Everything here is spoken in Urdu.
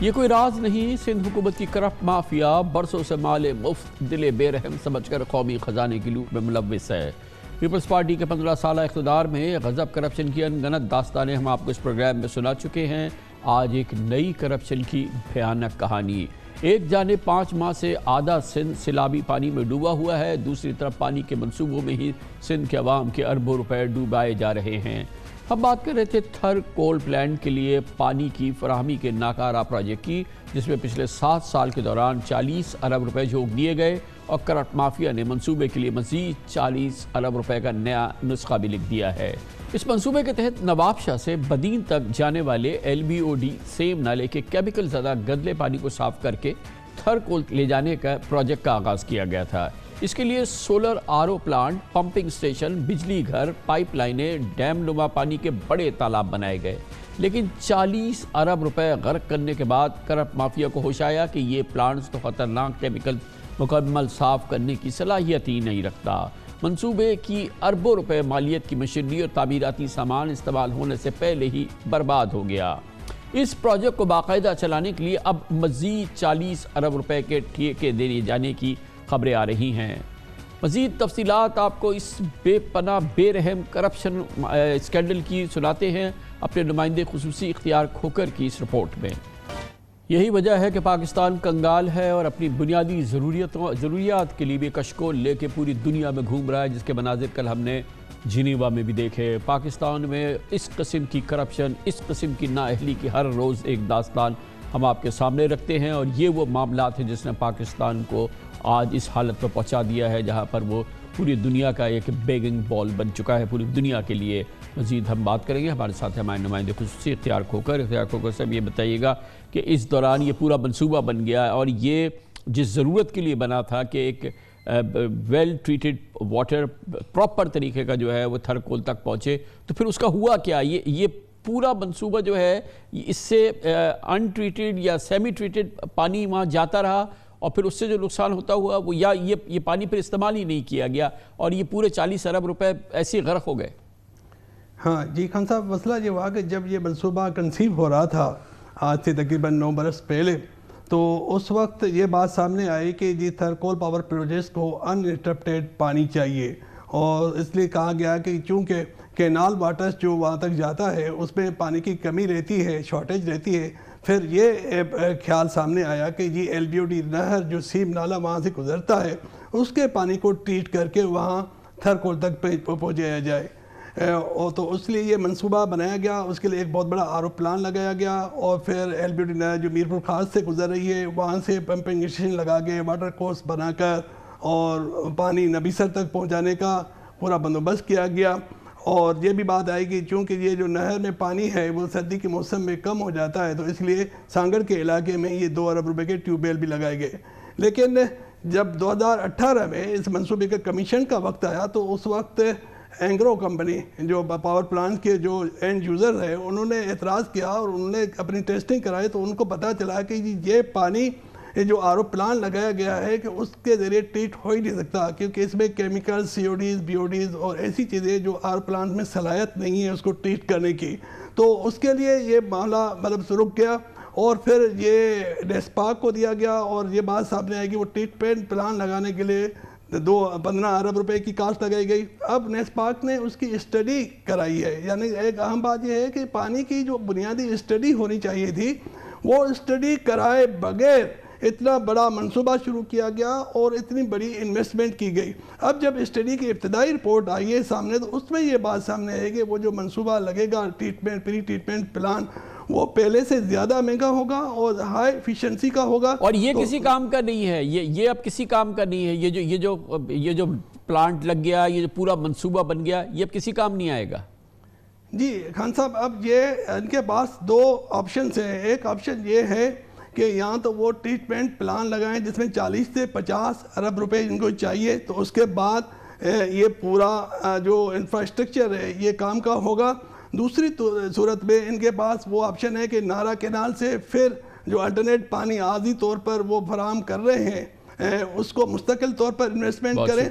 یہ کوئی راز نہیں، سندھ حکومت کی کرپٹ مافیا برسوں سے مال مفت دل بے رحم سمجھ کر قومی خزانے کی لوٹ میں ملوث ہے۔ پیپلز پارٹی کے 15 سالہ اقتدار میں غضب کرپشن کی انگنت داستانیں ہم آپ کو اس پروگرام میں سنا چکے ہیں۔ آج ایک نئی کرپشن کی بھیانک کہانی۔ ایک جانب 5 ماہ سے آدھا سندھ سیلابی پانی میں ڈوبا ہوا ہے، دوسری طرف پانی کے منصوبوں میں ہی سندھ کے عوام کے اربوں روپے ڈوبائے جا رہے ہیں۔ ہم بات کر رہے تھے تھر کول پلانٹ کے لیے پانی کی فراہمی کے ناکارہ پروجیکٹ کی، جس میں پچھلے 7 سال کے دوران 40 ارب روپے جھونک دیے گئے اور کرپٹ مافیا نے منصوبے کے لیے مزید 40 ارب روپے کا نیا نسخہ بھی لکھ دیا ہے۔ اس منصوبے کے تحت نواب شاہ سے بدین تک جانے والے LBOD سیم نالے کے کیمیکل زدہ گندلے پانی کو صاف کر کے تھر کول لے جانے کا پروجیکٹ کا آغاز کیا گیا تھا۔ اس کے لیے solar RO plant, pumping station, بجلی گھر، پائپ لائنیں، ڈیم نما پانی کے بڑے تالاب بنائے گئے، لیکن 40 ارب روپے غرق کرنے کے بعد کرپٹ مافیا کو ہوش آیا کہ یہ پلانٹس تو خطرناک کیمیکل مکمل صاف کرنے کی صلاحیت ہی نہیں رکھتا۔ منصوبے کی اربوں روپے مالیت کی مشینری اور تعمیراتی سامان استعمال ہونے سے پہلے ہی برباد ہو گیا۔ اس پروجیکٹ کو باقاعدہ چلانے کے لیے اب مزید 40 ارب روپے کے ٹھیکے دیے جانے کی خبریں آ رہی ہیں۔ مزید تفصیلات آپ کو اس بے پناہ بے رحم کرپشن اسکینڈل کی سناتے ہیں اپنے نمائندے خصوصی اختیار کھوکر کی اس رپورٹ میں۔ یہی وجہ ہے کہ پاکستان کنگال ہے اور اپنی بنیادی ضروریات کے لیے بھی کشکول لے کے پوری دنیا میں گھوم رہا ہے، جس کے مناظر کل ہم نے جنیوا میں بھی دیکھے۔ پاکستان میں اس قسم کی کرپشن، اس قسم کی نااہلی کی ہر روز ایک داستان ہم آپ کے سامنے رکھتے ہیں، اور یہ وہ معاملات ہیں جس نے پاکستان کو آج اس حالت پر پہنچا دیا ہے جہاں پر وہ پوری دنیا کا ایک بیگنگ بال بن چکا ہے پوری دنیا کے لیے۔ مزید ہم بات کریں گے، ہمارے ساتھ ہمارے نمائندے خصوصی اختیار کھوکر صاحب یہ بتائیے گا کہ اس دوران یہ پورا منصوبہ بن گیا اور یہ جس ضرورت کے لیے بنا تھا کہ ایک ویل ٹریٹڈ واٹر پراپر طریقے کا جو ہے وہ تھر کول تک پہنچے، تو پھر اس کا ہوا کیا؟ یہ پورا منصوبہ جو ہے اس سے ان ٹریٹڈ یا سیمی ٹریٹڈ پانی وہاں جاتا رہا، اور پھر اس سے جو نقصان ہوتا ہوا وہ یا یہ پانی پھر استعمال ہی نہیں کیا گیا اور یہ پورے 40 ارب روپے ایسے غرق ہو گئے۔ ہاں جی خان صاحب، مسئلہ یہ ہوا کہ جب یہ منصوبہ کنسیو ہو رہا تھا آج سے تقریباً 9 برس پہلے، تو اس وقت یہ بات سامنے آئی کہ جی تھر کول پاور پروجیکٹ کو ان انٹرپٹیڈ پانی چاہیے، اور اس لیے کہا گیا کہ چونکہ کینال واٹر جو وہاں تک جاتا ہے اس میں پانی کی کمی رہتی ہے، شارٹیج رہتی ہے۔ پھر یہ خیال سامنے آیا کہ جی LBOD نہر جو سیم نالہ وہاں سے گزرتا ہے اس کے پانی کو ٹریٹ کر کے وہاں تھر کول تک پہنچایا جائے، اور تو اس لیے یہ منصوبہ بنایا گیا۔ اس کے لیے ایک بہت بڑا RO پلان لگایا گیا، اور پھر LBOD نہر جو میرپور خاص سے گزر رہی ہے وہاں سے پمپنگ اسٹیشن لگا کے واٹر کورس بنا کر اور پانی نبیسر تک پہنچانے کا پورا بندوبست کیا گیا۔ اور یہ بھی بات آئی کہ چونکہ یہ جو نہر میں پانی ہے وہ سردی کے موسم میں کم ہو جاتا ہے، تو اس لیے سانگڑ کے علاقے میں یہ 2 ارب روپے کے ٹیوب ویل بھی لگائے گئے۔ لیکن جب 2018 میں اس منصوبے کا کمیشن کا وقت آیا تو اس وقت اینگرو کمپنی جو پاور پلانٹ کے جو اینڈ یوزر ہے انہوں نے اعتراض کیا، اور انہوں نے اپنی ٹیسٹنگ کرائی تو ان کو پتہ چلا کہ یہ پانی جو RO پلان لگایا گیا ہے کہ اس کے ذریعے ٹریٹ ہو ہی نہیں سکتا، کیونکہ اس میں کیمیکل CODs BODs اور ایسی چیزیں جو RO پلانٹ میں صلاحیت نہیں ہے اس کو ٹریٹ کرنے کی، تو اس کے لیے یہ معاملہ رک گیا۔ اور پھر یہ نیسپاک کو دیا گیا، اور یہ بات سامنے آئی کہ وہ ٹریٹمنٹ پلان لگانے کے لیے 15 ارب روپے کی کاسٹ لگائی گئی۔ اب نیسپاک نے اس کی اسٹڈی کرائی ہے، یعنی ایک اہم بات یہ ہے کہ پانی کی جو بنیادی اسٹڈی ہونی چاہیے تھی وہ اسٹڈی کرائے بغیر اتنا بڑا منصوبہ شروع کیا گیا اور اتنی بڑی انویسٹمنٹ کی گئی۔ اب جب اسٹڈی کی ابتدائی رپورٹ آئی ہے سامنے تو اس میں یہ بات سامنے ہے کہ وہ جو منصوبہ لگے گا پری ٹریٹمنٹ پلان وہ پہلے سے زیادہ مہنگا ہوگا اور ہائی ایفیشنسی کا ہوگا، اور یہ کسی کام کا نہیں ہے، یہ اب کسی کام کا نہیں ہے۔ یہ جو پلانٹ لگ گیا، یہ جو پورا منصوبہ بن گیا، یہ اب کسی کام نہیں آئے گا۔ جی خان صاحب، اب یہ ان کے پاس 2 آپشنز ہیں۔ ایک آپشن یہ ہے کہ یہاں تو وہ ٹریٹمنٹ پلان لگائیں جس میں 40 سے 50 ارب روپے ان کو چاہیے، تو اس کے بعد یہ پورا جو انفراسٹرکچر ہے یہ کام کا ہوگا۔ دوسری صورت میں ان کے پاس وہ آپشن ہے کہ نارا کینال سے پھر جو الٹرنیٹ پانی عارضی طور پر وہ فراہم کر رہے ہیں اس کو مستقل طور پر انویسٹمنٹ کریں